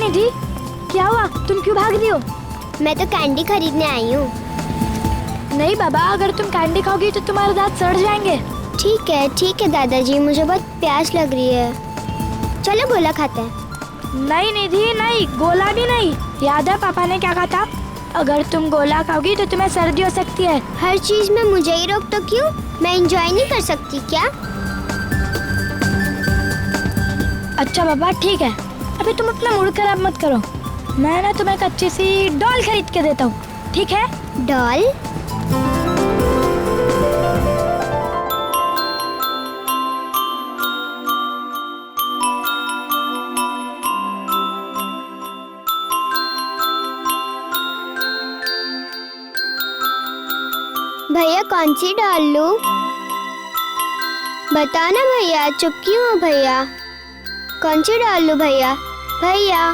निधि, क्या हुआ? तुम क्यों भाग रही हो? मैं तो कैंडी खरीदने आई हूँ। नहीं बाबा, अगर तुम कैंडी खाओगी तो तुम्हारे दांत सड़ जाएंगे। ठीक है दादाजी, मुझे बहुत प्यास लग रही है। चलो गोला खाते हैं। नहीं निधि नहीं, गोला भी नहीं। याद है पापा ने क्या कहा था? अगर तुम गोला खाओगी तो तुम्हें सर्दी हो सकती है। हर चीज में मुझे ही रोक तो क्यों? मैं एंजॉय नहीं कर सकती क्या? अच्छा बाबा ठीक है, अभी तुम अपना मूड खराब मत करो। मैं ना तुम्हें एक अच्छी सी डॉल खरीद के देता हूँ, ठीक है? डॉल? भैया कौन सी डॉल लूं? बताओ ना भैया, चुप क्यों हो भैया? कौन सी डॉल लूं भैया? भैया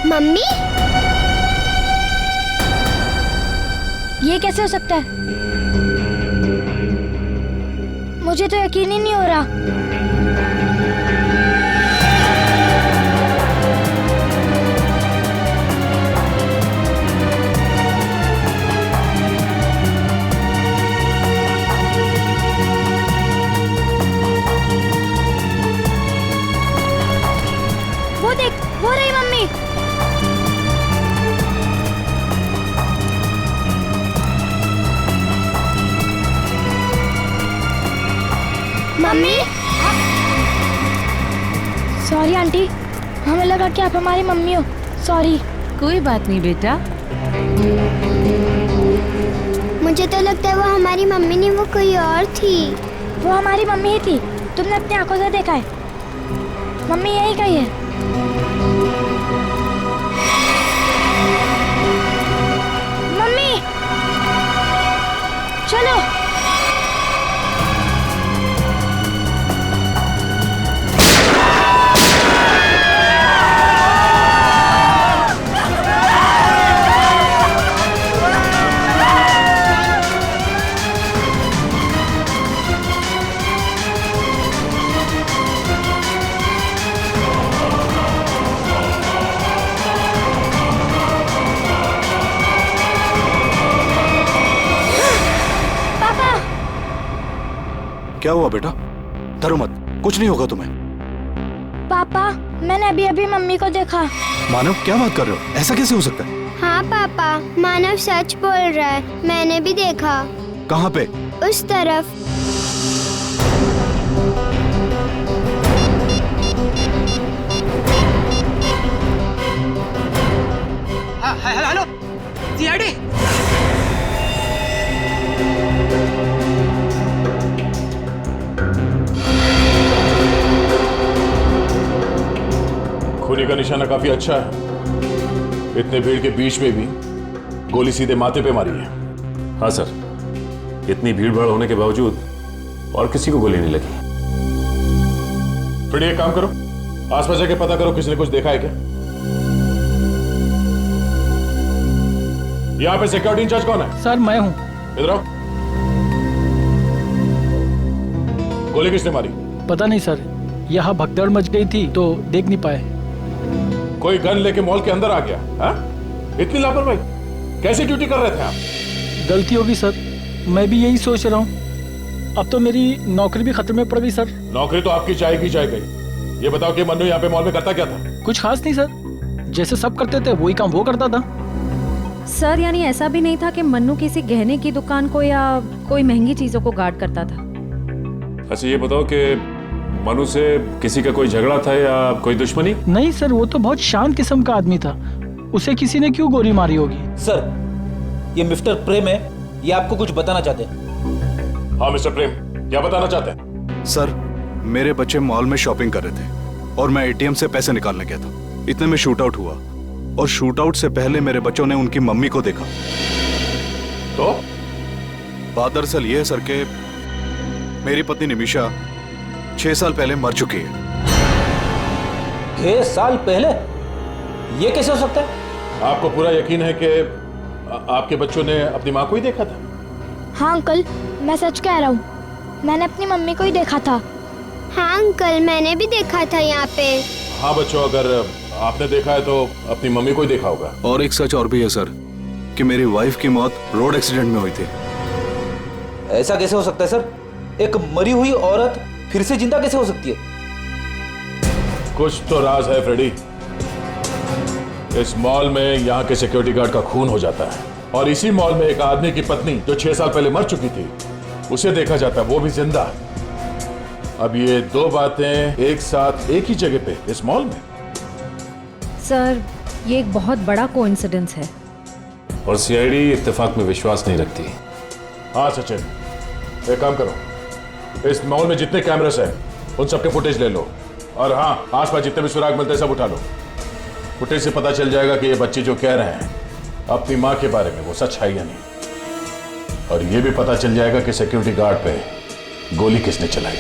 मम्मी, ये कैसे हो सकता है? मुझे तो यकीन ही नहीं हो रहा। वो देख, वो रही मम्मी। मम्मी। सॉरी आंटी, हमें लगा कि आप हमारी मम्मी हो। सॉरी। कोई बात नहीं बेटा। मुझे तो लगता है वो हमारी मम्मी नहीं, वो कोई और थी। वो हमारी मम्मी ही थी, तुमने अपनी आंखों से देखा है। मम्मी यही कही है। मम्मी चलो। क्या हुआ बेटा? डरो मत, कुछ नहीं होगा तुम्हें। पापा, मैंने अभी अभी मम्मी को देखा। मानव, क्या बात कर रहे हो? ऐसा कैसे हो सकता है? हाँ पापा, मानव सच बोल रहा है, मैंने भी देखा। कहाँ पे? उस तरफ। Hello CID. खूनी का निशाना काफी अच्छा है। इतने भीड़ के बीच में भी गोली सीधे माथे पे मारी है। हाँ सर, इतनी भीड़ भाड़ होने के बावजूद और किसी को गोली नहीं लगी। फिर एक काम करो, आसपास जाके पता करो किसी ने कुछ देखा है क्या। यहाँ पे सिक्योरिटी इंचार्ज कौन है? सर मैं हूँ। इधर आओ। गोली किसने मारी? पता नहीं सर, यहाँ भगदड़ मच गई थी तो देख नहीं पाए। कोई गन लेके मॉल के अंदर आ गया? हाँ? इतनी लापरवाही, कैसी ड्यूटी कर रहे थे आप? गलती होगी सर, मैं भी यही सोच रहा हूँ। अब तो मेरी नौकरी भी खतरे में पड़ गई सर। नौकरी तो आपकी जाएगी जाएगी। ये बताओ कि मन्नू यहाँ पे मॉल में करता क्या था? कुछ खास नहीं सर, जैसे सब करते थे वही काम वो करता था। सर यानी ऐसा भी नहीं था कि मन्नू किसी गहने की दुकान को या कोई महंगी चीजों को गार्ड करता था? अच्छा ये बताओ कि मनु से किसी का कोई झगड़ा था या कोई दुश्मनी? नहीं सर, वो तो बहुत शांत किस्म का आदमी था। उसे किसी ने क्यों गोली मारी होगी? सर ये मिस्टर प्रेम है, ये आपको कुछ बताना चाहते हैं। हाँ मिस्टर प्रेम, क्या बताना चाहते हैं? सर, मेरे बच्चे मॉल में शॉपिंग कर रहे थे और मैं एटीएम से पैसे निकालने गया था। इतने में शूट आउट हुआ और शूट आउट से पहले मेरे बच्चों ने उनकी मम्मी को देखा। तो बात दरअसल ये है सर कि मेरी पत्नी निमिषा 6 साल पहले मर चुकी है। 6 साल पहले? ये कैसे हो सकता है? आपको पूरा यकीन है कि आपके बच्चों ने अपनी माँ को ही देखा था? हाँ अंकल, मैं सच कह रहा हूँ, मैंने अपनी मम्मी को ही देखा था। हाँ अंकल, मैंने भी देखा था यहाँ पे। हाँ बच्चों, अगर आपने देखा है तो अपनी मम्मी को ही देखा होगा। और एक सच और भी है सर, कि मेरी वाइफ की मौत रोड एक्सीडेंट में हुई थी। ऐसा कैसे हो सकता है सर? एक मरी हुई औरत फिर से जिंदा कैसे हो सकती है? कुछ तो राज है फ्रेडी। इस मॉल में यहाँ के सिक्योरिटी गार्ड का खून हो जाता है और इसी मॉल में एक आदमी की पत्नी जो 6 साल पहले मर चुकी थी उसे देखा जाता है, वो भी जिंदा। अब ये दो बातें एक साथ एक ही जगह पे इस मॉल में। सर, ये एक बहुत बड़ा कोइंसिडेंस है। और सीआईडी इत्तेफाक में विश्वास नहीं रखती। हाँ सचिन, एक काम करो, इस मॉल में जितने कैमरास हैं उन सबके फुटेज ले लो और हाँ, आसपास जितने भी सुराग मिलते हैं सब उठा लो। फुटेज से पता चल जाएगा कि ये बच्चे जो कह रहे हैं अपनी माँ के बारे में वो सच है या नहीं। और ये भी पता चल जाएगा कि सिक्योरिटी गार्ड पे गोली किसने चलाई।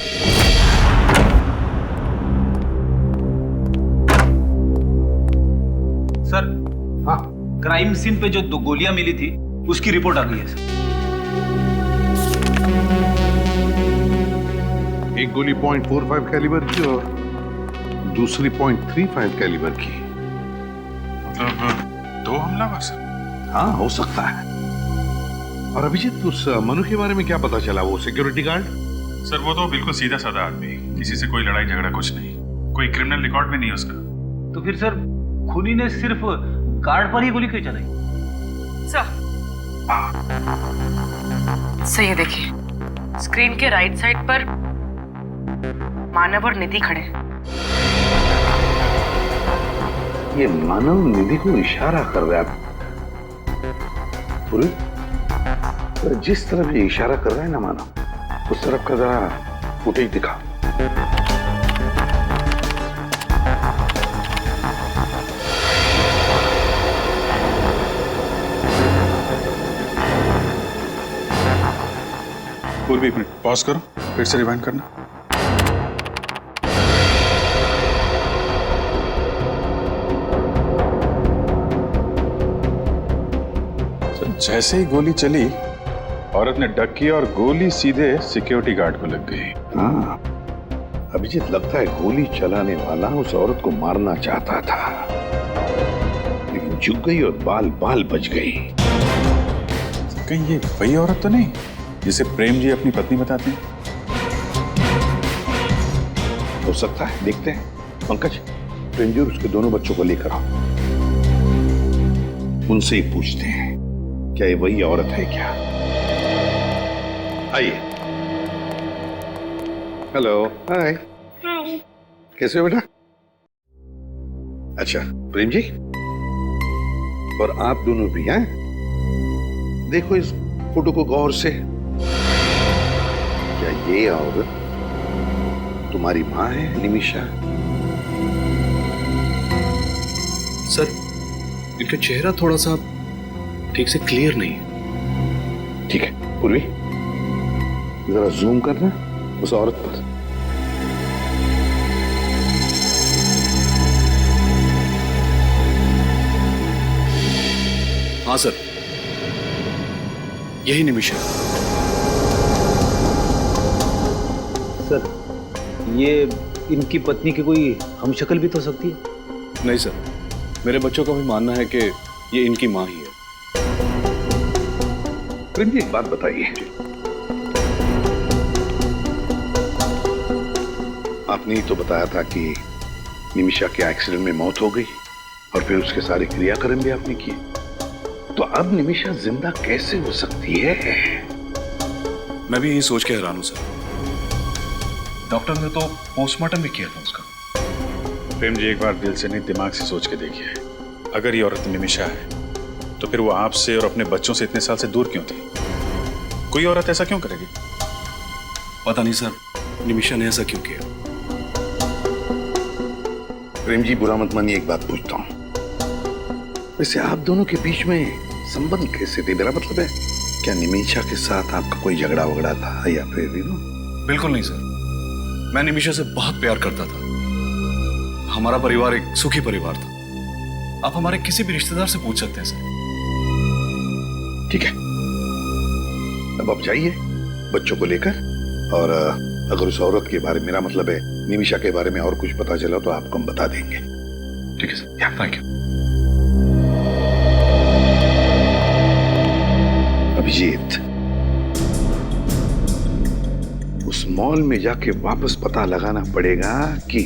सर, हाँ, क्राइम सीन पे जो 2 गोलियां मिली थी उसकी रिपोर्ट आ गई है सर। एक गोली .45 कैलिबर की और दूसरी .35 कैलिबर की। मतलब 2 हमलावर सर? हाँ, हो सकता है। और अभिजीत, उस मनु के बारे में क्या पता चला, वो सिक्योरिटी गार्ड? सर वो तो बिल्कुल सीधा साधा आदमी, किसी से कोई लड़ाई झगड़ा कुछ नहीं, कोई क्रिमिनल रिकॉर्ड भी नहीं उसका। तो फिर सर खूनी ने सिर्फ गार्ड पर ही गोली क्यों चलाई? सर ये देखिए, स्क्रीन के राइट साइड पर मानव और निधि खड़े हैं। ये मानव निधि को इशारा कर रहा है। पूरी जिस तरफ ये इशारा कर रहा है ना मानव, उस तरफ का जरा फुटेज दिखा। पूर्वी, एक मिनट पॉज करो, फिर से रिवाइंड करना। जैसे ही गोली चली, औरत ने डक किया और गोली सीधे सिक्योरिटी गार्ड को लग गई। हाँ, अभिजीत, लगता है गोली चलाने वाला उस औरत को मारना चाहता था, लेकिन झुक गई और बाल बाल बच गई। कहीं ये वही औरत तो नहीं जिसे प्रेम जी अपनी पत्नी बताते हैं? हो सकता है, देखते हैं। पंकज, प्रेम जी और उसके दोनों बच्चों को लेकर आओ, उनसे ही पूछते हैं क्या ये वही औरत है क्या। आइए। हेलो, हाय। कैसे हो बेटा? अच्छा, प्रेम जी और आप दोनों भी हैं? देखो इस फोटो को गौर से। क्या ये औरत तुम्हारी माँ है, निमिषा? सर, इनका चेहरा थोड़ा सा ठीक से क्लियर नहीं है। ठीक है पूर्वी, जरा जूम करना उस औरत पर। हाँ सर, यही निमिषा। सर, ये इनकी पत्नी की कोई हमशक्ल भी तो हो सकती है? नहीं सर, मेरे बच्चों का भी मानना है कि ये इनकी माँ ही है। प्रेम जी, एक बात बताइए, आपने ही तो बताया था कि निमिषा के एक्सीडेंट में मौत हो गई और फिर उसके सारे क्रियाक्रम भी आपने किए, तो अब निमिषा जिंदा कैसे हो सकती है? मैं भी यही सोच के हैरान हूं सर। डॉक्टर ने तो पोस्टमार्टम भी किया था उसका। प्रेम जी, एक बार दिल से नहीं दिमाग से सोच के देखिए, अगर ये औरत निमिषा है तो फिर वो आपसे और अपने बच्चों से इतने साल से दूर क्यों थी? कोई औरत ऐसा क्यों करेगी? पता नहीं सर, निमिषा ने ऐसा क्यों किया। प्रेम जी, बुरा मत मानिए, एक बात पूछता हूं, वैसे आप दोनों के बीच में संबंध कैसे थे? मेरा मतलब है, क्या निमिषा के साथ आपका कोई झगड़ा वगड़ा था या फिर बिल्कुल नहीं सर, मैं निमिषा से बहुत प्यार करता था। हमारा परिवार एक सुखी परिवार था। आप हमारे किसी भी रिश्तेदार से पूछ सकते हैं सर। ठीक है, अब आप जाइए बच्चों को लेकर, और अगर उस औरत के बारे में, मेरा मतलब है निमिषा के बारे में और कुछ पता चला तो आपको हम बता देंगे। ठीक है सर, थैंक यू। अभिजीत, उस मॉल में जाके वापस पता लगाना पड़ेगा कि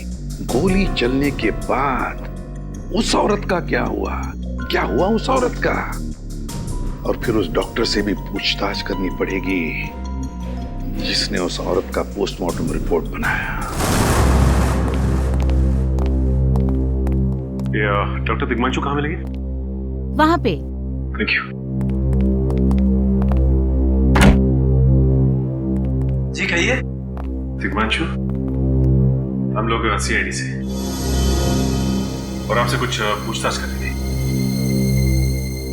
गोली चलने के बाद उस औरत का क्या हुआ उस औरत का, और फिर उस डॉक्टर से भी पूछताछ करनी पड़ेगी जिसने उस औरत का पोस्टमार्टम रिपोर्ट बनाया। डॉक्टर दिग्मांशु कहाँ मिलेंगे? वहां पे। Thank you. जी कहिए। दिग्मांशु, हम लोग CID से, और आपसे कुछ पूछताछ करनी थी।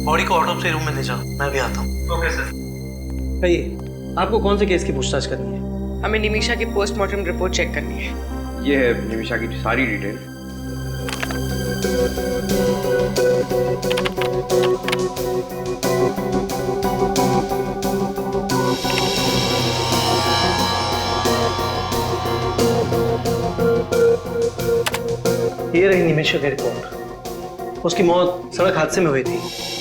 बॉडी को ऑटोप्सी रूम में ले जाओ, मैं भी आता हूँ। Okay sir. कहिए, आपको कौन से केस की पूछताछ करनी है? हमें निमिषा की पोस्टमार्टम रिपोर्ट चेक करनी है। ये है निमिषा की सारी डिटेल। ये रही निमिषा की रिपोर्ट। उसकी मौत सड़क हादसे में हुई थी।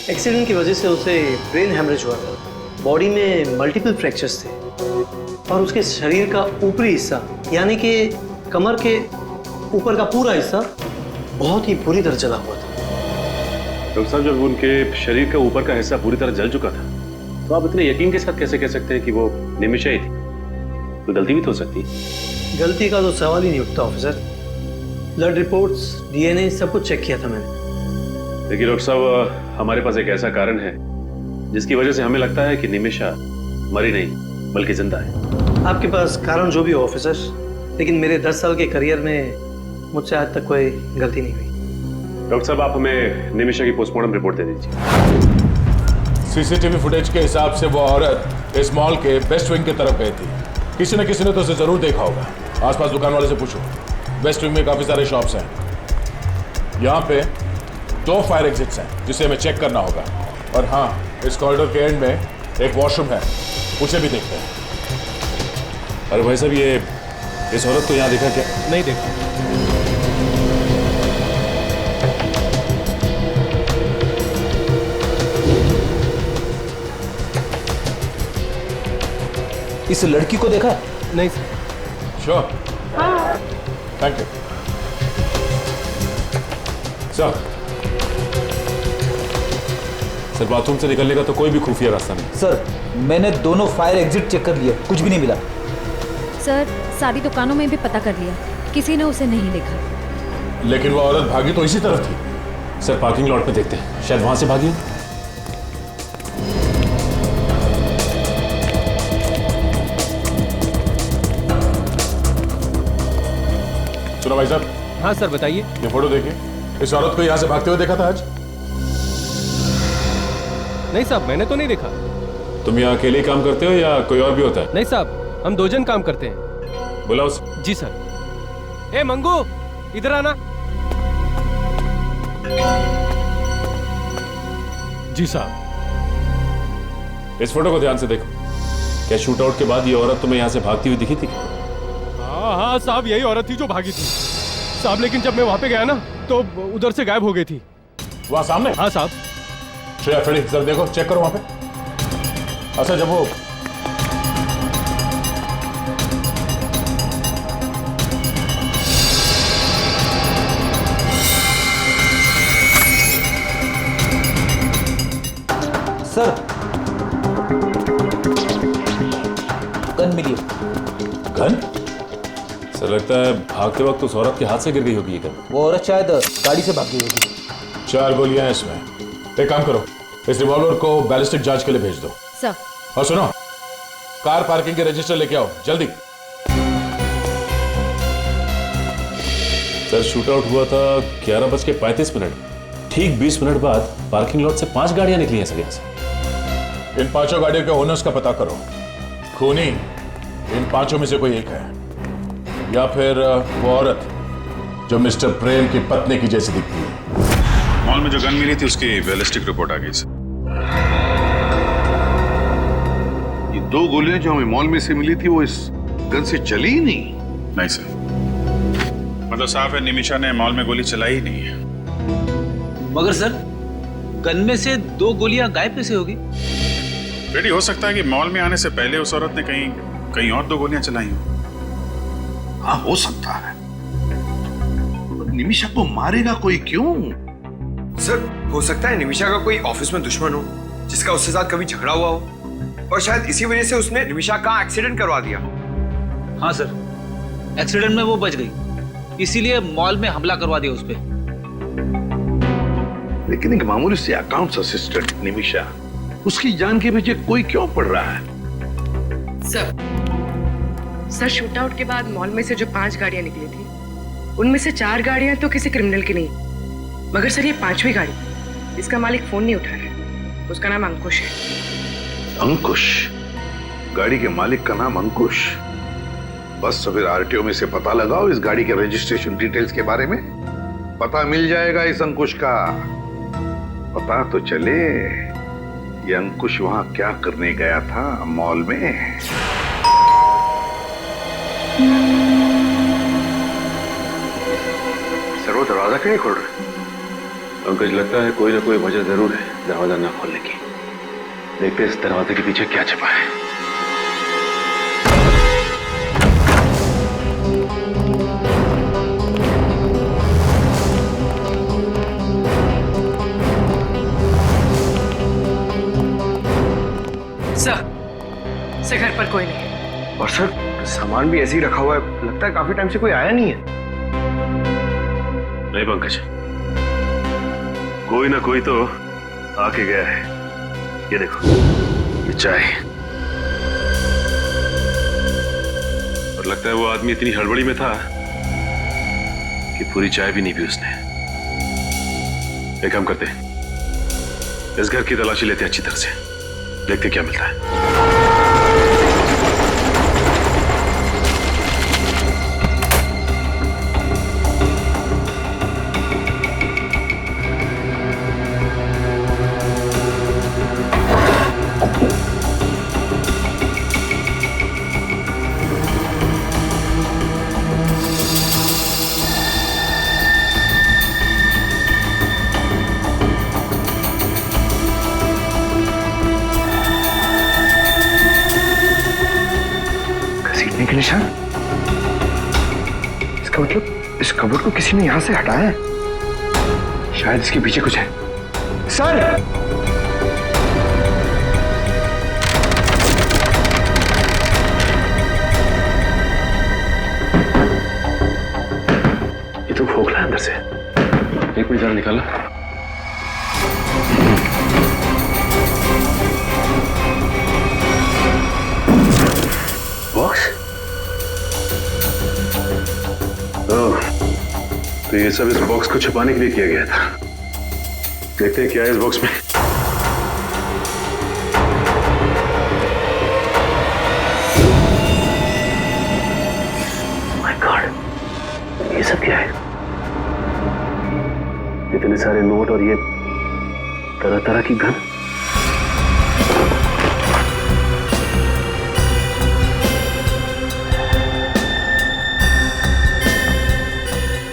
एक्सीडेंट की वजह से उसे ब्रेन हैमरेज हुआ था। बॉडी में मल्टीपल फ्रैक्चर्स थे और उसके शरीर का ऊपरी हिस्सा यानी कि कमर के ऊपर का पूरा हिस्सा बहुत ही बुरी तरह जला हुआ था। डॉक्टर साहब, जब उनके शरीर का ऊपर का हिस्सा पूरी तरह जल चुका था तो आप इतने यकीन के साथ कैसे कह सकते हैं कि वो निमिषा ही थी? कोई गलती भी तो हो सकती है। गलती का तो सवाल ही नहीं उठता ऑफिसर। ब्लड रिपोर्ट्स, DNA सब कुछ चेक किया था मैंने। देखिए डॉक्टर साहब, हमारे पास एक ऐसा कारण है जिसकी वजह से हमें लगता है कि निमिषा मरी नहीं बल्कि जिंदा है। आपके पास कारण जो भी हो ऑफिसर, लेकिन मेरे 10 साल के करियर में मुझसे आज तक कोई गलती नहीं हुई। डॉक्टर साहब, आप हमें निमिषा की पोस्टमार्टम रिपोर्ट दे दीजिए। CCTV फुटेज के हिसाब से वो औरत इस मॉल के वेस्ट विंग की तरफ गई थी। किसी न किसी ने तो उसे जरूर देखा होगा। आसपास दुकान वाले से पूछो। वेस्ट विंग में काफी सारे शॉप्स हैं। यहाँ पे 2 फायर एग्जिट्स हैं जिसे हमें चेक करना होगा। और हाँ, इस कॉरिडोर के एंड में एक वॉशरूम है, उसे भी देखते हैं। अरे भाई साहब, ये इस औरत को यहाँ देखा क्या? नहीं देखा। इस लड़की को देखा? नहीं sir. Sure, thank you sir, bathroom से निकलने का तो कोई भी खुफिया रास्ता नहीं। सर, मैंने दोनों फायर एग्जिट चेक कर लिए, कुछ भी नहीं मिला। सर, सारी दुकानों में भी पता कर लिया, किसी ने उसे नहीं देखा। लेकिन वो औरत भागी तो इसी तरफ थी। सर, पार्किंग लॉट में देखते हैं, शायद वहां से भागी। सुनो भाई साहब। हाँ सर, बताइए। ये फोटो देखिए, इस औरत को यहाँ से भागते हुए देखा था आज? नहीं साहब, मैंने तो नहीं देखा। तुम यहाँ अकेले ही काम करते हो या कोई और भी होता है? नहीं साहब, हम 2 जन काम करते हैं। बुलाओ उसे। जी सर। ए मंगू, इधर आना। जी साहब। इस फोटो को ध्यान से देखो। क्या शूट आउट के बाद ये औरत तुम्हें यहाँ से भागती हुई दिखी थी? हाँ साहब, यही औरत थी जो भागी थी साहब। लेकिन जब मैं वहां पे गया ना तो उधर से गायब हो गई थी। वहां सामने? हाँ साहब। श्रेया, फ्रेडी, सर देखो, चेक करो वहां पे। अच्छा, जब वो सर, गन मिली। गन? सर, लगता है भागते वक्त उस औरत के हाथ से गिर गई होगी ये गन। वो औरत शायद गाड़ी से भाग गई होगी। 4 गोलियां हैं इसमें। एक काम करो, इस रिवॉल्वर को बैलिस्टिक जांच के लिए भेज दो। सर। और सुनो, कार पार्किंग के रजिस्टर लेके आओ जल्दी। सर, शूट आउट हुआ था 11:35। ठीक 20 मिनट बाद पार्किंग लॉट से 5 गाड़ियां निकली हैं सर यहाँ से। इन 5 गाड़ियों के ओनर्स का पता करो। खूनी इन 5 में से कोई एक है, या फिर वो औरत जो मिस्टर प्रेम की पत्नी की जैसी दिखती है। मॉल में जो गन मिली थी उसकी बैलिस्टिक रिपोर्ट आ गई सर। 2 गोलियां जो हमें मॉल में से मिली थी वो इस गन से चली ही नहीं। नहीं सर, मतलब साफ है निमिषा ने मॉल में गोली चलाई ही नहीं है। मगर सर, गन में से 2 गोलियां गायब कैसे होगी? रेडी हो सकता है कि मॉल में आने से पहले उस औरत ने कहीं और 2 गोलियां चलाई हो। हाँ, हो सकता है। निमिषा को मारेगा कोई क्यों? सर, हो सकता है निमिषा का कोई ऑफिस में दुश्मन हो जिसका उसके साथ कभी झगड़ा हुआ हो और शायद इसी वजह से उसने निमिषा का एक्सीडेंट करवा दिया। हाँ सर, एक्सीडेंट में वो बच गई, इसीलिए मॉल में हमला करवा दिया उस पे। लेकिन एक मामूली से अकाउंट्स असिस्टेंट निमिषा, उसकी जान के पीछे कोई क्यों पड़ रहा है? सर शूट आउट के बाद मॉल में से जो 5 गाड़ियां निकली थी उनमें से 4 गाड़ियां तो किसी क्रिमिनल की नहीं, मगर सर ये 5वीं गाड़ी, इसका मालिक फोन नहीं उठा रहा है। उसका नाम अंकुश है। अंकुश? गाड़ी के मालिक का नाम अंकुश? बस तो फिर आरटीओ में से पता लगाओ इस गाड़ी के रजिस्ट्रेशन डिटेल्स के बारे में, पता मिल जाएगा इस अंकुश का। पता तो चले ये अंकुश वहां क्या करने गया था मॉल में। सर, वो दरवाजा क्यों नहीं खोल रहे? पंकज, लगता है कोई ना कोई वजह जरूर है दरवाजा ना खोलने की। देखते इस दरवाजे के पीछे क्या छिपा है। सर घर पर कोई नहीं। और सर, सामान भी ऐसे ही रखा हुआ है, लगता है काफी टाइम से कोई आया नहीं है। नहीं पंकज, कोई ना कोई तो आके गया है। ये देखो, ये चाय, और लगता है वो आदमी इतनी हड़बड़ी में था कि पूरी चाय भी नहीं पी उसने। एक काम करते, इस घर की तलाशी लेते अच्छी तरह से, देखते क्या मिलता है। के निशान? इसका मतलब इस कबर्ड को किसी ने यहां से हटाया है। शायद इसके पीछे कुछ है। सर! ये तो खोखला है अंदर से। एक मिनट जरा निकालना। बॉक्स? तो ये सब इस बॉक्स को छुपाने के लिए किया गया था। देखते हैं क्या है इस बॉक्स में। माय गॉड, ये सब क्या है? इतने सारे नोट और ये तरह तरह की गन।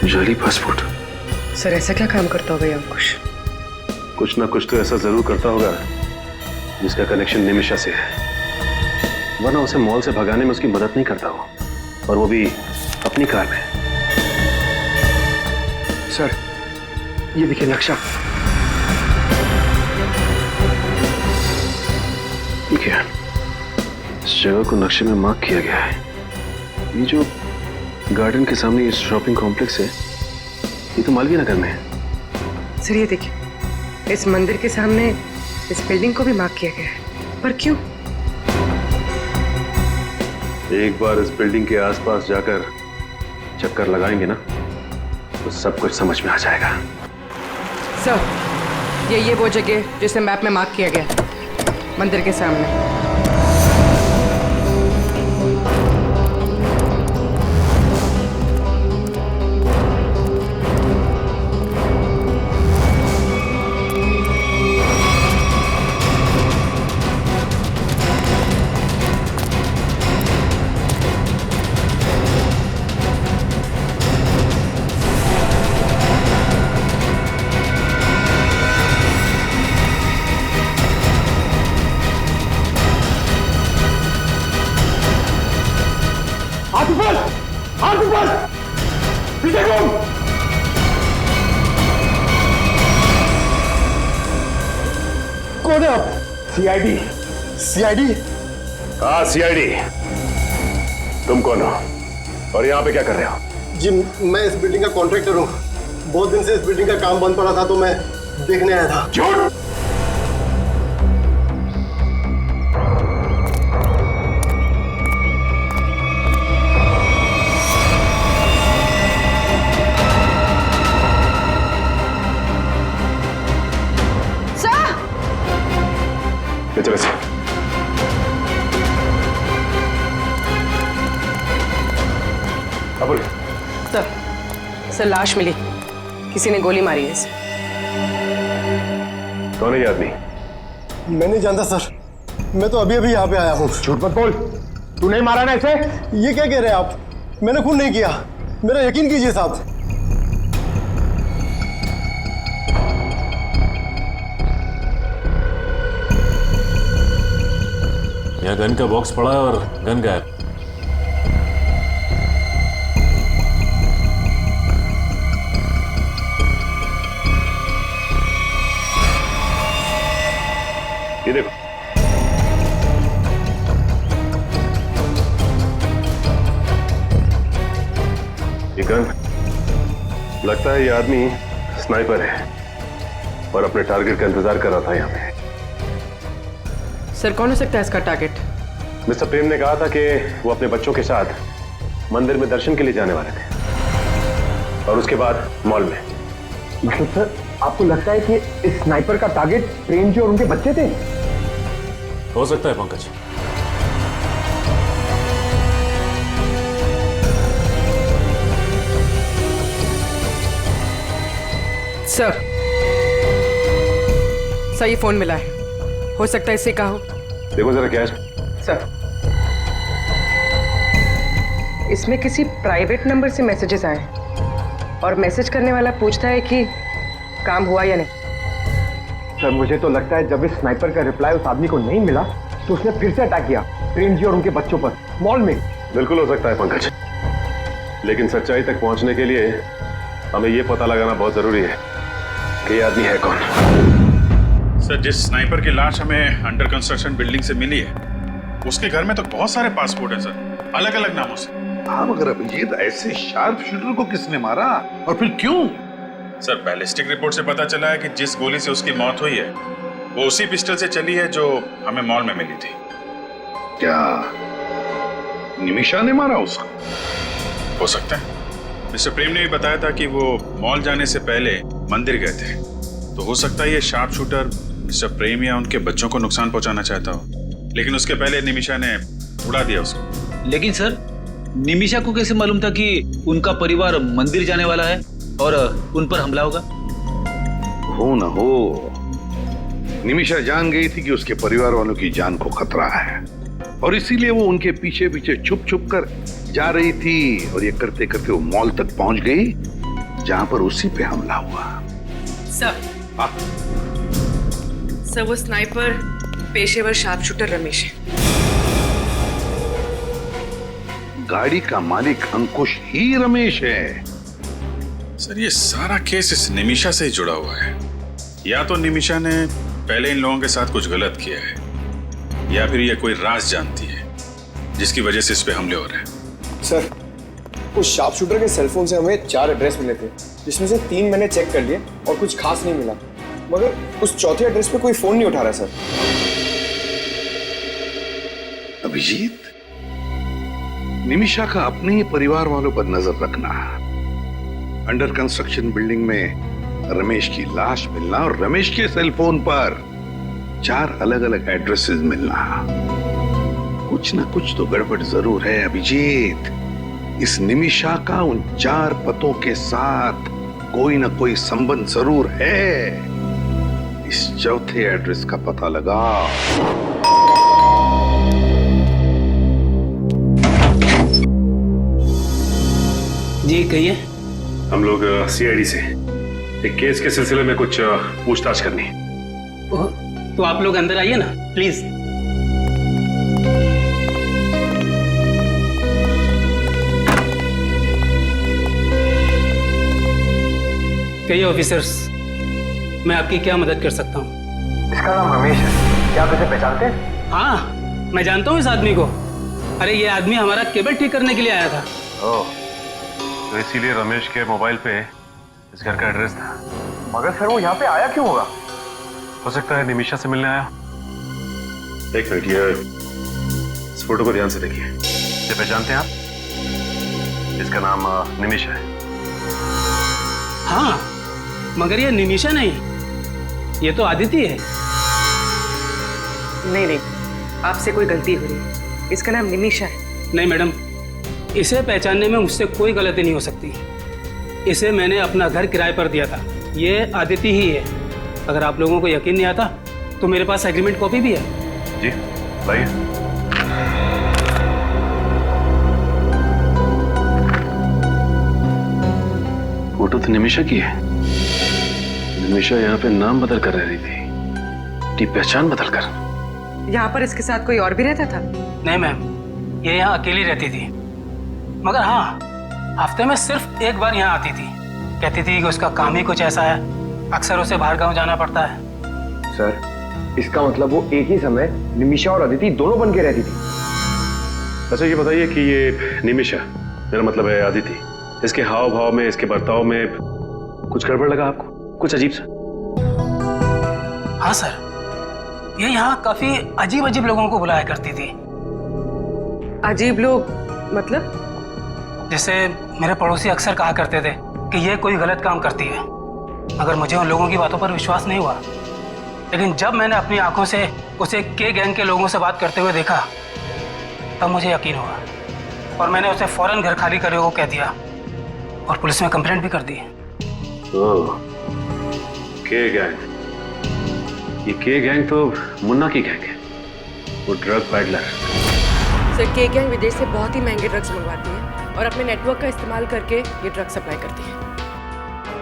जाली पासपोर्ट। सर ऐसा क्या काम करता होगा ये अंकुश? कुछ ना कुछ तो ऐसा जरूर करता होगा जिसका कनेक्शन निमिषा से है, वरना उसे मॉल से भगाने में उसकी मदद नहीं करता हो, और वो भी अपनी कार में। सर, ये देखिए नक्शा। ठीक है, इस जगह को नक्शे में मार्क किया गया है। ये जो गार्डन के सामने ये शॉपिंग कॉम्प्लेक्स है, ये तो मालवीय नगर में है। सर ये देखिए, इस मंदिर के सामने इस बिल्डिंग को भी मार्क किया गया है, पर क्यों? एक बार इस बिल्डिंग के आसपास जाकर चक्कर लगाएंगे ना, तो सब कुछ समझ में आ जाएगा। सर ये वो जगह जिसे मैप में मार्क किया गया, मंदिर के सामने। हाथ ऊपर, पीछे घूम। कौन है आप? सीआईडी? सीआईडी? हाँ सीआईडी। तुम कौन हो और यहाँ पे क्या कर रहे हो? जी मैं इस बिल्डिंग का कॉन्ट्रैक्टर हूँ। बहुत दिन से इस बिल्डिंग का काम बंद पड़ा था तो मैं देखने आया था। झूठ! चलो से सर लाश मिली, किसी ने गोली मारी है इसे। कौन है ये आदमी? मैं नहीं जानता सर, मैं तो अभी अभी यहाँ पे आया हूँ। झूठ मत बोल, तू नहीं मारा ना इसे? ये क्या कह रहे हैं आप? मैंने खून नहीं किया, मेरा यकीन कीजिए साहब। यहाँ गन का बॉक्स पड़ा है और गन गायब। ये देखो, ये गन, लगता है ये आदमी स्नाइपर है और अपने टारगेट का इंतजार कर रहा था यहाँ पे। सर कौन हो सकता है इसका टारगेट? मिस्टर प्रेम ने कहा था कि वो अपने बच्चों के साथ मंदिर में दर्शन के लिए जाने वाले थे और उसके बाद मॉल में। मतलब सर आपको लगता है कि इस स्नाइपर का टारगेट प्रेम जी और उनके बच्चे थे? हो सकता है पंकज। सर ये फोन मिला है, हो सकता है इससे कहा हो। देखो जरा क्या है सर, इसमें किसी प्राइवेट नंबर से मैसेजेस आए और मैसेज करने वाला पूछता है कि काम हुआ या नहीं। सर मुझे तो लगता है जब इस स्नाइपर का रिप्लाई उस आदमी को नहीं मिला तो उसने फिर से अटैक किया प्रेम जी और उनके बच्चों पर मॉल में। बिल्कुल हो सकता है पंकज, लेकिन सच्चाई तक पहुंचने के लिए हमें यह पता लगाना बहुत जरूरी है कि ये आदमी है कौन। सर जिस स्नाइपर की लाश हमें अंडर कंस्ट्रक्शन बिल्डिंग से मिली है उसके घर में तो बहुत सारे पासपोर्ट हैं सर, अलग अलग नामों से। हाँ मगर अभिजीत ऐसे शार्प शूटर को किसने मारा और फिर क्यों? सर बैलिस्टिक रिपोर्ट से पता चला है कि जिस गोली से उसकी मौत हुई है वो उसी पिस्टल से चली है जो हमें मॉल में मिली थी। क्या निमिषा ने मारा उसको? हो सकता है। मिस्टर प्रेम ने भी बताया था कि वो मॉल जाने से पहले मंदिर गए थे, तो हो सकता है ये शार्प शूटर मिस्टर प्रेम या उनके बच्चों को नुकसान पहुंचाना चाहता हो, लेकिन उसके पहले निमिषा ने उड़ा दिया उसको। लेकिन सर निमिषा को कैसे मालूम था कि उनका परिवार मंदिर जाने वाला है और उन पर हमला होगा? हो न हो, निमिषा जान गई थी कि उसके परिवार वालों की जान को खतरा है और इसीलिए वो उनके पीछे पीछे छुप छुप कर जा रही थी और ये करते करते वो मॉल तक पहुंच गई जहां पर उसी पे हमला हुआ। सर सर वो स्नाइपर पेशेवर शार्प शूटर रमेश है। गाड़ी का मालिक अंकुश ही रमेश है। सर ये सारा केस इस निमिषा से ही जुड़ा हुआ है। या तो निमिषा ने पहले इन लोगों के साथ कुछ गलत किया है या फिर ये कोई राज जानती है जिसकी वजह से इस पे हमले हो रहे हैं। सर उस शार्प शूटर के सेलफोन से हमें 4 एड्रेस मिले थे जिसमें से 3 मैंने चेक कर लिए और कुछ खास नहीं मिला, मगर उस चौथे एड्रेस पे कोई फोन नहीं उठा रहा सर। अभिजीत, निमिषा का अपने ही परिवार वालों पर नजर रखना। अंडर कंस्ट्रक्शन बिल्डिंग में रमेश की लाश मिलना और रमेश के सेलफोन पर 4 अलग अलग एड्रेसेस मिलना, कुछ ना कुछ तो गड़बड़ जरूर है अभिजीत। इस निमिषा का उन 4 पतों के साथ कोई ना कोई संबंध जरूर है। इस चौथे एड्रेस का पता लगा। जी कहिए। हम लोग सीआईडी से एक केस के सिलसिले में कुछ पूछताछ करनी है। तो आप लोग अंदर आइए ना प्लीज। कहिए ऑफिसर्स, मैं आपकी क्या मदद कर सकता हूँ? इसका नाम रमेश है, क्या आप इसे पहचानते हैं? हाँ, मैं जानता हूँ इस आदमी को। अरे ये आदमी हमारा केबल ठीक करने के लिए आया था। ओह, तो इसीलिए रमेश के मोबाइल पे इस घर का एड्रेस था। मगर सर वो यहाँ पे आया क्यों होगा? हो सकता है निमिषा से मिलने आया। एक मिनट, ये इस फोटो को ध्यान से देखिए। इसे पहचानते हैं आप? इसका नाम निमिषा है। हाँ, मगर ये निमिषा नहीं, ये तो आदिति है। नहीं, आपसे कोई गलती हो रही है। इसका नाम निमिषा है। नहीं मैडम, इसे पहचानने में मुझसे कोई गलती नहीं हो सकती। इसे मैंने अपना घर किराए पर दिया था। ये आदिति ही है। अगर आप लोगों को यकीन नहीं आता तो मेरे पास एग्रीमेंट कॉपी भी है। जी लाइए। फोटो तो निमिषा की है। निमिषा यहाँ पे नाम बदल कर रह रही थी, पहचान बदल कर। यहाँ पर इसके साथ कोई और भी रहता था? नहीं मैम, ये यहाँ अकेली रहती थी। मगर हाँ, हफ्ते में सिर्फ एक बार यहाँ आती थी। कहती थी कि उसका काम ही कुछ ऐसा है, अक्सर उसे बाहर गांव जाना पड़ता है। सर, इसका मतलब वो एक ही समय निमिषा और अदिति दोनों बन के रहती थी। अच्छा ये बताइए कि ये निमिषा, मेरा मतलब है आदिति, इसके हाव भाव में, इसके बर्ताव में कुछ गड़बड़ लगा आपको? कुछ अजीब सा? हाँ सर, ये यहाँ काफी अजीब अजीब लोगों को बुलाया करती थी। अजीब लोग मतलब? जैसे मेरे पड़ोसी अक्सर कहा करते थे कि ये कोई गलत काम करती है, मगर मुझे उन लोगों की बातों पर विश्वास नहीं हुआ। लेकिन जब मैंने अपनी आंखों से उसे के गैंग के लोगों से बात करते हुए देखा, तब मुझे यकीन हुआ और मैंने उसे फौरन घर खाली करने को कह दिया और पुलिस में कंप्लेंट भी कर दी। के गैंग? ये के गैंग तो मुन्ना की गैंग है, वो ड्रग पैडलर। सर, के गैंग विदेश से बहुत ही महंगे ड्रग्स मंगवाती है और अपने नेटवर्क का इस्तेमाल करके ये ड्रग सप्लाई करती है।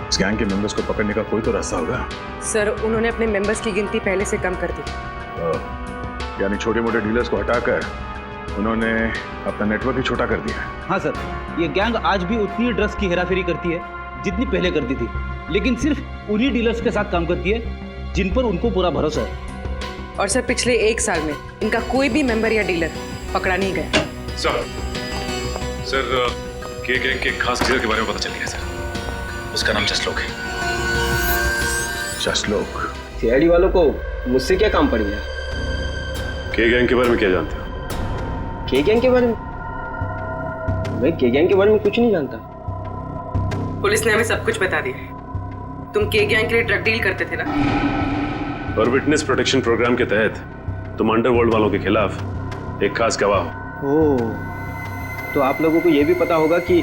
इस गैंग के मेंबर्स को पकड़ने का कोई तो रास्ता होगा। सर, उन्होंने अपने मेंबर्स की गिनती पहले से कम कर दी। यानी छोटे मोटे डीलर्स को हटाकर उन्होंने अपना नेटवर्क ही छोटा कर दिया है। हाँ सर, ये गैंग आज भी उतनी ड्रग्स की हेराफेरी करती है जितनी पहले करती थी, लेकिन सिर्फ उन्हीं डीलर्स के साथ काम करती है जिन पर उनको पूरा भरोसा है। और सर, पिछले 1 साल में इनका कोई भी मेंबर या डीलर पकड़ा नहीं गया। सर, के गैंग के खास लीडर के बारे में पता चल गया सर। उसका नाम जसलोक है। जसलोक? सीआईडी वालों को मुझसे क्या काम पड़ गया? के गैंग के बारे में क्या जानते हो? के गैंग के बारे में? मैं के गैंग के बारे में कुछ नहीं जानता। पुलिस ने हमें सब कुछ बता दिया। तुम के गैंग के लिए ड्रग डील करते थे ना? और विटनेस प्रोटेक्शन प्रोग्राम के तहत तुम अंडरवर्ल्ड वालों के खिलाफ एक खास गवाह हो। ओह, तो आप लोगों को ये भी पता होगा कि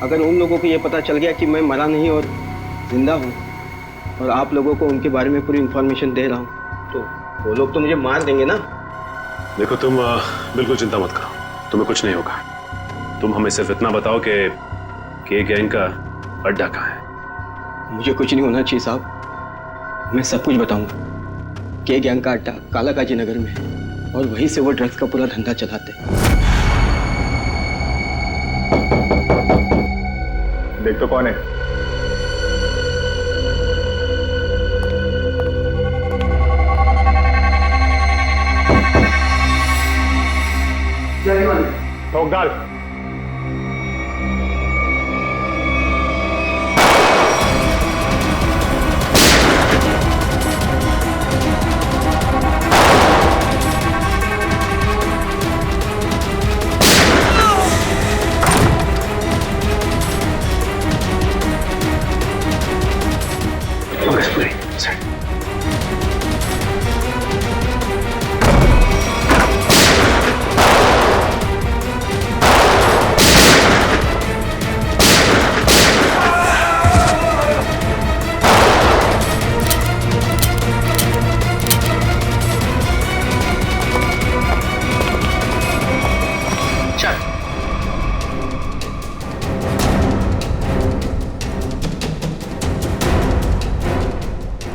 अगर उन लोगों को ये पता चल गया कि मैं मरा नहीं और जिंदा हूँ और आप लोगों को उनके बारे में पूरी इंफॉर्मेशन दे रहा हूँ, तो वो लोग तो मुझे मार देंगे ना। देखो तुम बिल्कुल चिंता मत करो, तुम्हें कुछ नहीं होगा। तुम हमें सिर्फ इतना बताओ कि के गैंग का अड्डा कहाँ है। मुझे कुछ नहीं होना चाहिए साहब, मैं सब कुछ बताऊंगा। के गैंग का अड्डा कालाकाजी नगर में है और वहीं से वो ड्रग्स का पूरा धंधा चलाते हैं। देख तो कौन है? ठोक डाल।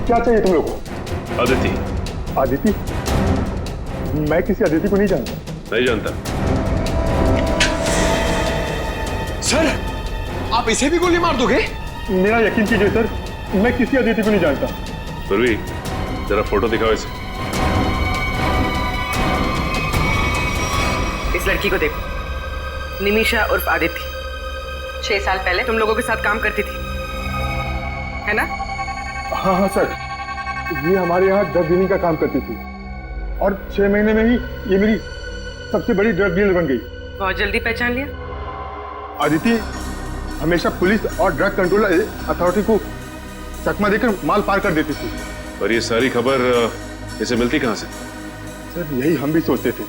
क्या चाहिए तुम लोग को? आदिति। आदिति? मैं किसी आदिति को नहीं जानता। नहीं जानता? सर, आप इसे भी गोली मार दोगे? मेरा यकीन कीजिए सर, मैं किसी अदिति को नहीं जानता। पूर्वी, जरा फोटो दिखाओ इसे। इस लड़की को देखो, निमिषा उर्फ आदिति। 6 साल पहले तुम लोगों के साथ काम करती थी, है ना? हाँ हाँ सर, ये हमारे यहाँ ड्रग डीलिंग का काम करती थी और 6 महीने में ही ये मेरी सबसे बड़ी ड्रग डीलर बन गई। बहुत जल्दी पहचान लिया। आदिति हमेशा पुलिस और ड्रग कंट्रोल अथॉरिटी को चकमा देकर माल पार कर देती थी। और ये सारी खबर इसे मिलती कहाँ से? सर यही हम भी सोचते थे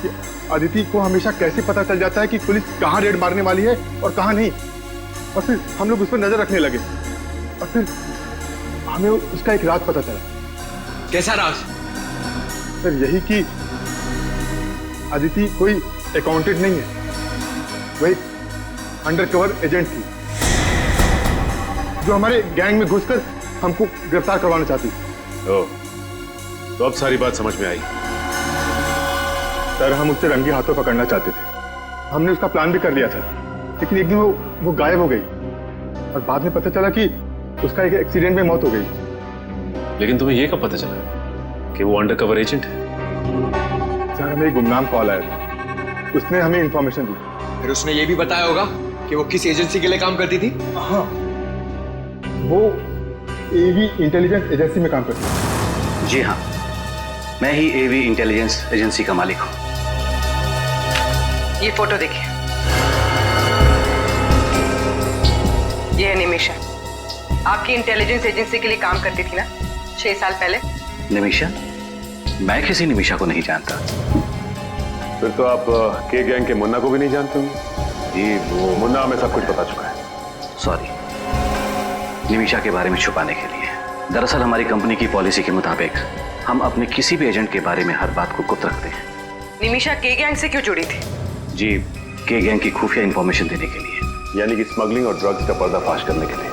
कि आदिति को हमेशा कैसे पता चल जाता है कि पुलिस कहाँ रेड मारने वाली है और कहाँ नहीं, और फिर हम लोग उस पर नजर रखने लगे और फिर हमें उसका एक राज पता चला। कैसा राज? सर यही कि आदिति कोई अकाउंटेंट नहीं है, वह एक अंडरकवर एजेंट थी जो हमारे गैंग में घुसकर हमको गिरफ्तार करवाना चाहती थी। ओह, तो अब सारी बात समझ में आई। सर हम उससे रंगे हाथों पकड़ना चाहते थे, हमने उसका प्लान भी कर लिया था, लेकिन एक दिन वो गायब हो गई और बाद में पता चला कि उसका एक एक्सीडेंट में मौत हो गई। लेकिन तुम्हें यह कब पता चला कि वो अंडरकवर एजेंट है? सर हमें एक गुमनाम कॉल आया था, उसने हमें इंफॉर्मेशन दी। फिर उसने ये भी बताया होगा कि वो किस एजेंसी के लिए काम करती थी? हाँ, वो एवी इंटेलिजेंस एजेंसी में काम करती थी। जी हाँ, मैं ही एवी इंटेलिजेंस एजेंसी का मालिक हूँ। ये फोटो देखिए, ये है निमिषा, आपकी इंटेलिजेंस एजेंसी के लिए काम करती थी ना 6 साल पहले? निमिषा? मैं किसी निमिषा को नहीं जानता। फिर तो आप के गैंग के मुन्ना को भी नहीं जानते होंगे? जी, वो मुन्ना हमें सब कुछ पता चुका है। सॉरी, निमिषा के बारे में छुपाने के लिए। दरअसल हमारी कंपनी की पॉलिसी के मुताबिक हम अपने किसी भी एजेंट के बारे में हर बात को गुप्त रखते हैं। निमिषा के गैंग से क्यों जुड़ी थी? जी, के गैंग की खुफिया इंफॉर्मेशन देने के लिए। यानी कि स्मगलिंग और ड्रग्स का पर्दाफाश करने के लिए।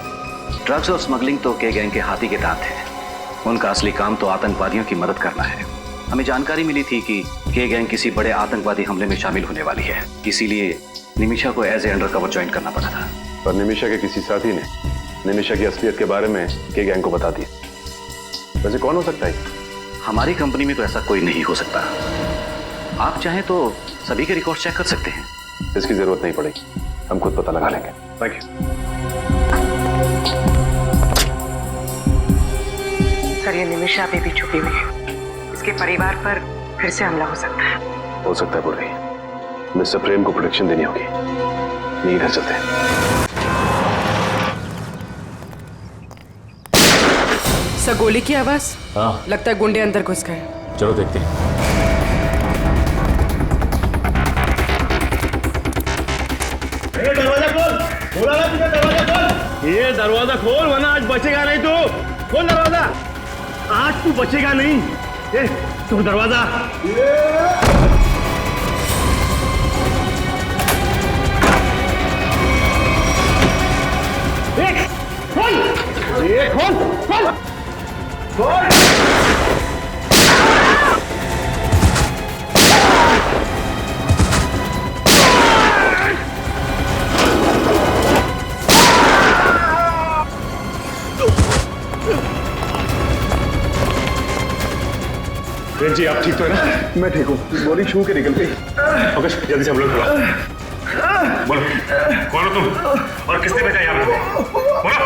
ड्रग्स और स्मगलिंग तो के गैंग के हाथी के दांत है, उनका असली काम तो आतंकवादियों की मदद करना है। हमें जानकारी मिली थी कि के गैंग किसी बड़े आतंकवादी हमले में शामिल होने वाली है, इसीलिए निमिषा को एज ए अंडरकवर ज्वाइन करना पड़ा था। पर निमिषा के किसी साथी ने निमिषा की असलियत के बारे में के गैंग को बता दिया। वैसे कौन हो सकता है? हमारी कंपनी में तो ऐसा कोई नहीं हो सकता। आप चाहें तो सभी के रिकॉर्ड चेक कर सकते हैं। इसकी जरूरत नहीं पड़ेगी, हम खुद पता लगा लेंगे। Thank you. सर ये निमिषा अभी भी छुपी हुई है, इसके परिवार पर फिर से हमला हो सकता है। हो सकता है पूर्वी, मिस्टर प्रेम को प्रोटेक्शन देनी होगी। नहीं, इधर चलते हैं। सर गोली की आवाज? हाँ, लगता है गुंडे अंदर घुस गए। चलो देखते हैं। दरवाजा खोल, बोला ना तुझे दरवाजा खोल। ये दरवाजा खोल वरना आज बचेगा नहीं तू। खोल दरवाजा, आज तू बचेगा नहीं। ए, तू दरवाजा। खोल, ये खोल, खोल, खोल। जी आप ठीक तो है ना? मैं ठीक हूँ, गोली छू के निकल गई। ओके, जल्दी से हम लोग बुलाओ। बोलो, कौन हो तुम और किसने भेजा यहाँ पे? बोलो।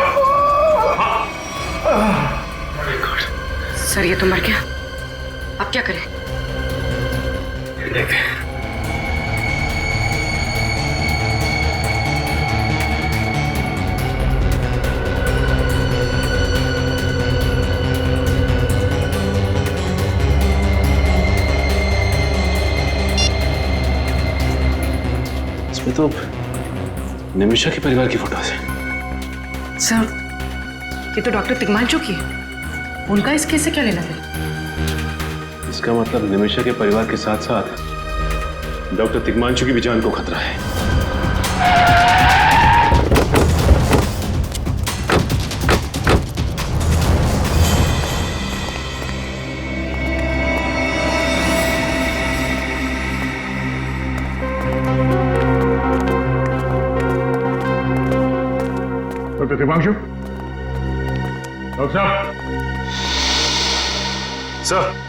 सर ये तो मर गया, अब क्या करें? देखते हैं। इसमें तो निमिषा के परिवार की फोटो है। सर ये तो डॉक्टर तिग्मांशु की है, उनका इस केस से क्या लेना देना? इसका मतलब निमिषा के परिवार के साथ साथ डॉक्टर तिग्मांशु की भी जान को खतरा है। डॉक्टर तिग्मांशु, डॉक्टर साहब। Sir.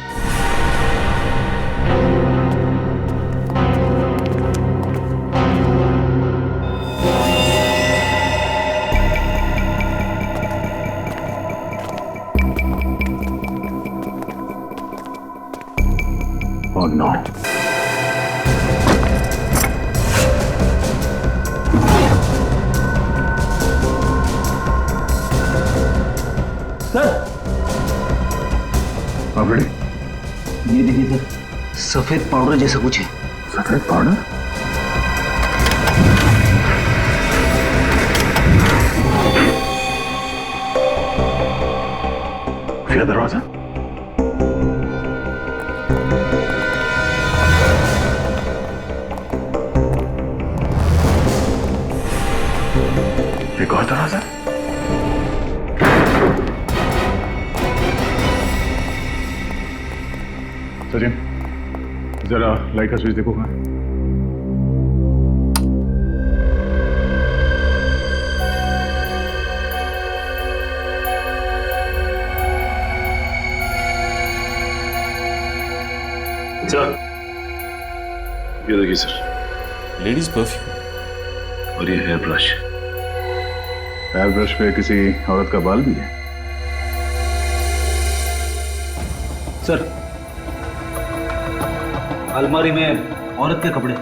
Oh no. Sir already ये देखिए सर, सफेद पाउडर जैसा कुछ है। सफेद पाउडर? फिर दरवाजा। एक और दरवाजा। सचिन, जरा लाइट का स्विच देखो। सर, ये देखिए सर, लेडीज परफ्यूम और ये हेयर ब्रश। हेयर ब्रश पे किसी औरत का बाल भी है? सर, अलमारी में औरत के कपड़े।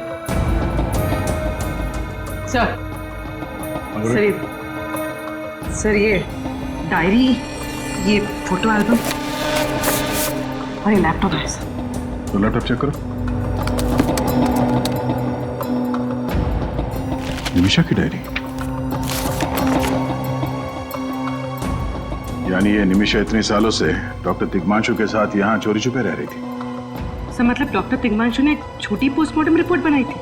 सर ये डायरी, ये फोटो एल्बम और ये लैपटॉप है सर। तो लैपटॉप चेक करो। निमिषा की डायरी। यानी ये निमिषा इतने सालों से डॉक्टर तिग्मांशु के साथ यहाँ चोरी छुपे रह रही थी। सर मतलब डॉक्टर तिग्मांशु ने छोटी पोस्टमार्टम रिपोर्ट बनाई थी?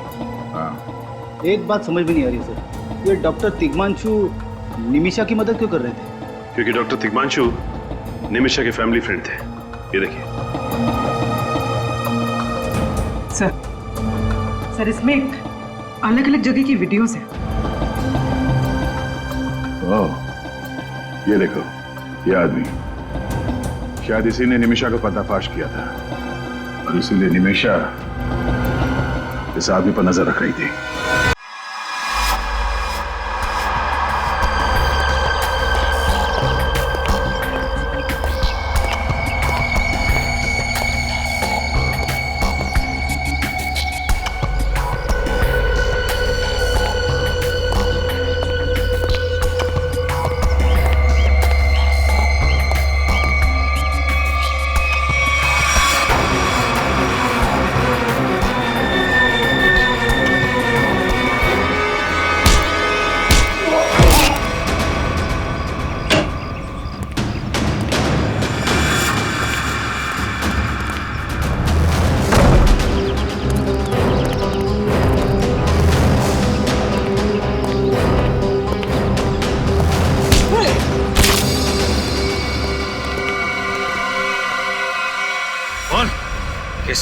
हाँ। एक बात समझ में नहीं आ रही सर, ये डॉक्टर तिग्मांशु निमिषा की मदद क्यों कर रहे थे? क्योंकि डॉक्टर तिग्मांशु निमिषा के फैमिली फ्रेंड थे। ये देखिए। सर इसमें अलग अलग जगह की वीडियोस है। ओह, ये देखो, ये आदमी शायद इसी ने निमिषा को पर्दाफाश किया था और इसीलिए निमिषा इस आदमी पर नजर रख रही थी।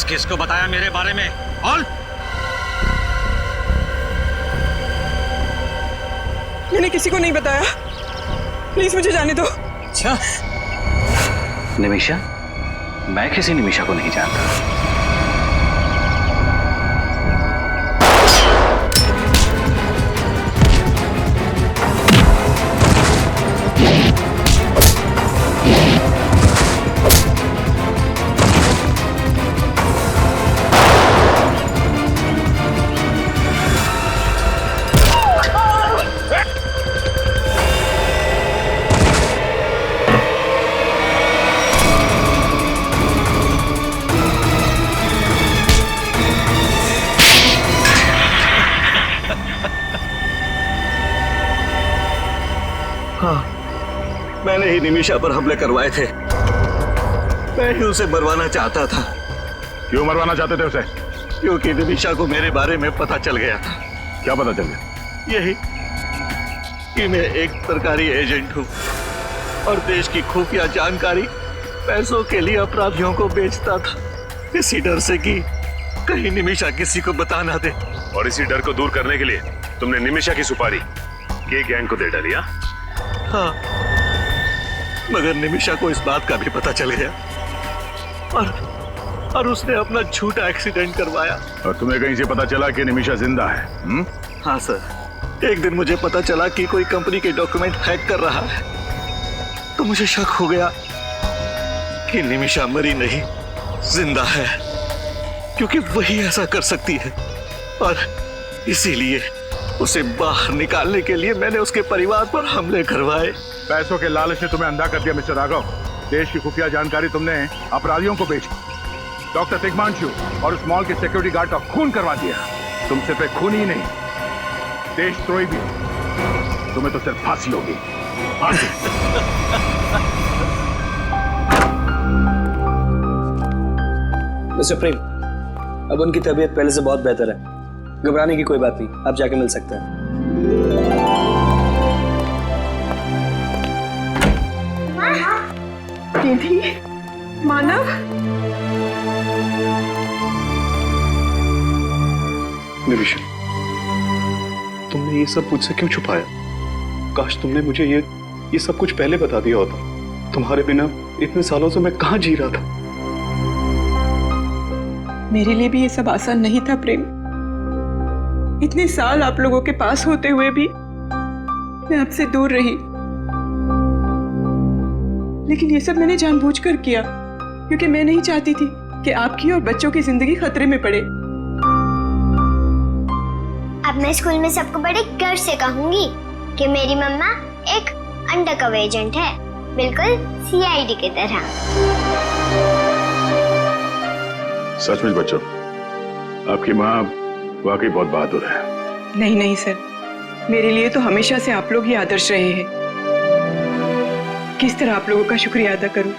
किसको बताया मेरे बारे में? और मैंने किसी को नहीं बताया, प्लीज मुझे जाने दो। अच्छा, निमिषा? मैं किसी निमिषा को नहीं जानता। मैंने ही निमिषा पर हमले करवाए थे। मैं ही उसे मरवाना चाहता था। क्यों मरवाना चाहते थे उसे? क्योंकि निमिषा को मेरे बारे में पता चल गया था। क्या पता चल गया? यही कि मैं एक सरकारी एजेंट हूँ और देश की खुफिया जानकारी पैसों के लिए अपराधियों को बेचता था, इसी डर से कि कहीं निमिषा किसी को बता ना दे। और इसी डर को दूर करने के लिए तुमने निमिषा की सुपारी के गैंग को दे डाली? हाँ, मगर निमिषा को इस बात का भी पता चल गया और उसने अपना झूठा एक्सीडेंट करवाया। और तुम्हें कहीं से पता चला कि निमिषा जिंदा है? हाँ सर, एक दिन मुझे पता चला कि कोई कंपनी के डॉक्यूमेंट हैक कर रहा है, तो मुझे शक हो गया कि निमिषा मरी नहीं, जिंदा है, क्योंकि वही ऐसा कर सकती है। और इसीलिए उसे बाहर निकालने के लिए मैंने उसके परिवार पर हमले करवाए। पैसों के लालच ने तुम्हें अंधा कर दिया मिस्टर राघव। देश की खुफिया जानकारी तुमने अपराधियों को बेची, डॉक्टर तिग्मांशु और उस मॉल के सिक्योरिटी गार्ड का खून करवा दिया। तुम सिर्फ एक खून ही नहीं, देशद्रोही भी। तुम्हें तो सिर्फ फांसी होगी, फांसी। मिस्टर प्रेम, अब उनकी तबीयत पहले से बहुत बेहतर है, घबराने की कोई बात नहीं, आप जाके मिल सकते हैं। दीदी, मानव, निमिषा, तुमने ये सब मुझसे क्यों छुपाया? काश तुमने मुझे ये सब कुछ पहले बता दिया होता। तुम्हारे बिना इतने सालों से मैं कहाँ जी रहा था। मेरे लिए भी ये सब आसान नहीं था प्रेम। इतने साल आप लोगों के पास होते हुए भी मैं आपसे दूर रही, लेकिन ये सब मैंने जानबूझकर किया, क्योंकि मैं नहीं चाहती थी कि आपकी और बच्चों की जिंदगी खतरे में पड़े। अब मैं स्कूल में सबको बड़े गर्व से कहूंगी कि मेरी मम्मा एक अंडरकवर एजेंट है, बिल्कुल सीआईडी की तरह। सचमुच बच्चों, आपकी माँ वाकई बहुत बहादुर है। नहीं नहीं सर, मेरे लिए तो हमेशा से आप लोग ही आदर्श रहे हैं। किस तरह आप लोगों का शुक्रिया अदा करूं?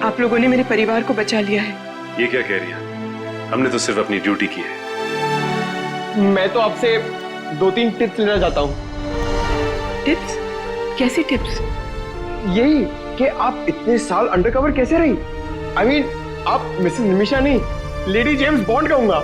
आप लोगों ने मेरे परिवार को बचा लिया है। ये क्या कह रही है? हमने तो सिर्फ अपनी ड्यूटी की है। मैं तो आपसे 2-3 टिप्स लेना चाहता हूँ। टिप्स? कैसी टिप्स? यही कि आप इतने साल अंडरकवर कैसे रही? I mean, आप मिसेस निमिषा नहीं, लेडी जेम्स बॉन्ड कहूंगा।